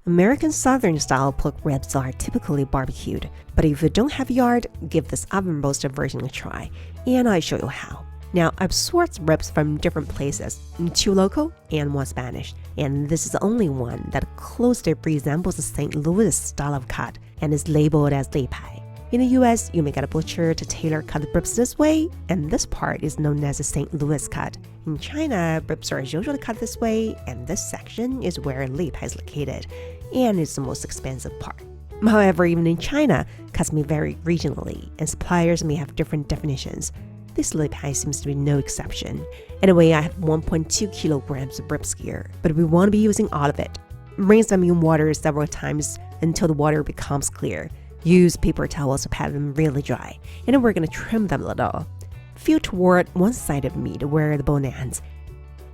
American Southern-style pork ribs are typically barbecued, but if you don't have a yard, give this oven-roasted version a try, and I'll show you how. Now, I've sourced ribs from different places, 2 local and 1 Spanish, and this is the only one that closely resembles the St. Louis style of cut and is labeled as lei pai. In the US, you may get a butcher to tailor cut the ribs this way, and this part is known as the St. Louis cut. In China, ribs are usually cut this way, and this section is where lei pai is located, and it's the most expensive part. However, even in China, cuts may vary regionally, and suppliers may have different definitions. This lei pai seems to be no exception. Anyway, I have 1.2 kilograms of ribs here, but we want to be using all of it. Rinse them in water several times until the water becomes clear. Use paper towels to pat them really dry, and then we're going to trim them a little. Feel toward one side of the meat where the bone ends.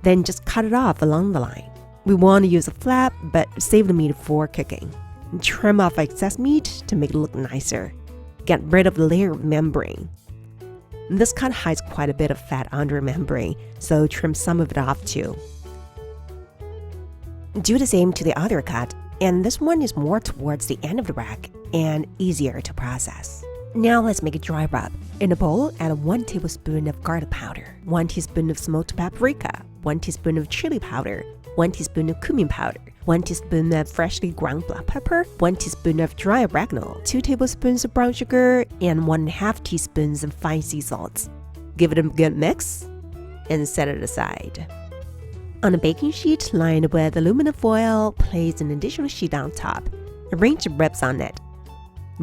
Then just cut it off along the line. We want to use a flap, but save the meat for cooking. Trim off excess meat to make it look nicer. Get rid of the layer of membrane. This cut hides quite a bit of fat under membrane, so trim some of it off too. Do the same to the other cut, and this one is more towards the end of the rack and easier to process. Now let's make a dry rub. In a bowl, add 1 tablespoon of garlic powder, 1 teaspoon of smoked paprika, 1 teaspoon of chili powder, 1 teaspoon of cumin powder, 1 teaspoon of freshly ground black pepper, 1 teaspoon of dry oregano, 2 tablespoons of brown sugar, and 1/2 teaspoons of fine sea salt. Give it a good mix and set it aside. On a baking sheet lined with aluminum foil, place an additional sheet on top. Arrange the ribs on it.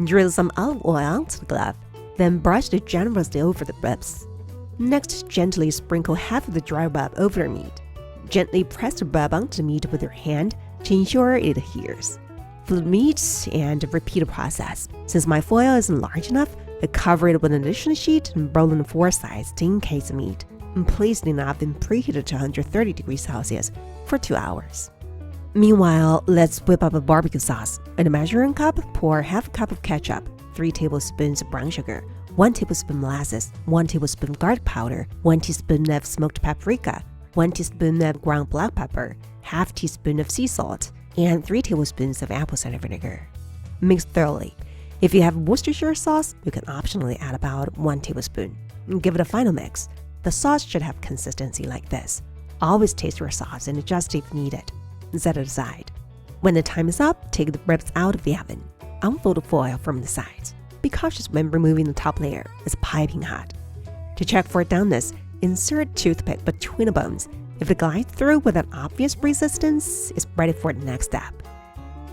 Drizzle some olive oil onto the glove, then brush it generously over the ribs. Next, gently sprinkle half of the dry rub over the meat. Gently press the rub onto the meat with your hand to ensure it adheres. Flip the meat and repeat the process. Since my foil isn't large enough, I cover it with an additional sheet and roll on 4 sides to encase the meat. And place it in the oven preheated to 130 degrees Celsius for 2 hours. Meanwhile, let's whip up a barbecue sauce. In a measuring cup, pour half a cup of ketchup, 3 tablespoons of brown sugar, 1 tablespoon molasses, 1 tablespoon garlic powder, 1 teaspoon of smoked paprika, 1 teaspoon of ground black pepper, half teaspoon of sea salt, and 3 tablespoons of apple cider vinegar. Mix thoroughly. If you have Worcestershire sauce, you can optionally add about 1 tablespoon. Give it a final mix. The sauce should have consistency like this. Always taste your sauce and adjust if needed. Set it aside. When the time is up, take the ribs out of the oven. Unfold the foil from the sides. Be cautious when removing the top layer. It's piping hot. To check for doneness, insert a toothpick between the bones. If it glides through without obvious resistance, it's ready for the next step.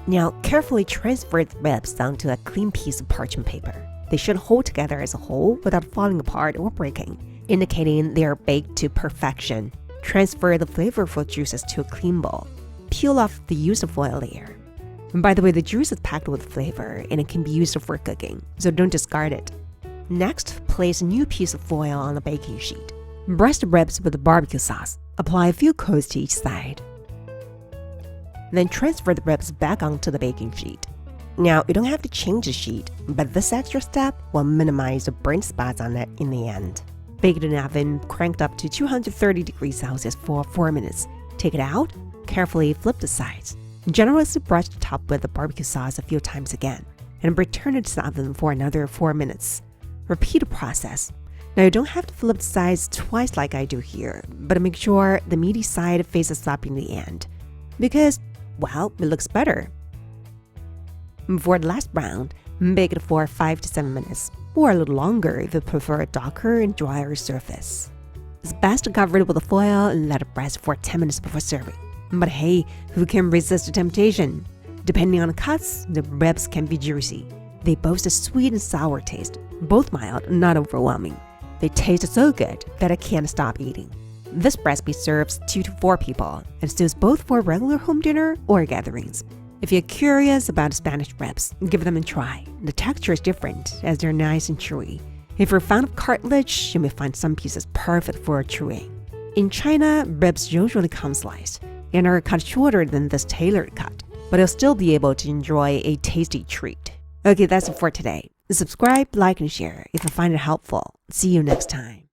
Now, carefully transfer the ribs onto a clean piece of parchment paper. They should hold together as a whole without falling apart or breaking, indicating they are baked to perfection. Transfer the flavorful juices to a clean bowl. Peel off the used foil layer. And by the way, the juice is packed with flavor and it can be used for cooking, so don't discard it. Next, place a new piece of foil on the baking sheet. Brush the ribs with the barbecue sauce. Apply a few coats to each side. Then transfer the ribs back onto the baking sheet. Now, you don't have to change the sheet, but this extra step will minimize the burnt spots on it in the end. Bake it in the oven cranked up to 230 degrees Celsius for 4 minutes. Take it out, carefully flip the sides. Generously brush the top with the barbecue sauce a few times again, and return it to the oven for another 4 minutes. Repeat the process. Now, you don't have to flip the sides twice like I do here, but make sure the meaty side faces up in the end, because, well, it looks better. For the last round, bake it for 5 to 7 minutes, or a little longer if you prefer a darker and drier surface. It's best to cover it with a foil and let it rest for 10 minutes before serving. But hey, who can resist the temptation? Depending on the cuts, the ribs can be juicy. They boast a sweet and sour taste, both mild, not overwhelming. They taste so good that I can't stop eating. This recipe serves 2 to 4 people and suits both for regular home dinner or gatherings. If you're curious about Spanish ribs, give them a try. The texture is different as they're nice and chewy. If you're fond of cartilage, you may find some pieces perfect for chewing. In China, ribs usually come sliced and are cut shorter than this tailored cut, but you'll still be able to enjoy a tasty treat. Okay, that's it for today. Subscribe, like, and share if you find it helpful. See you next time.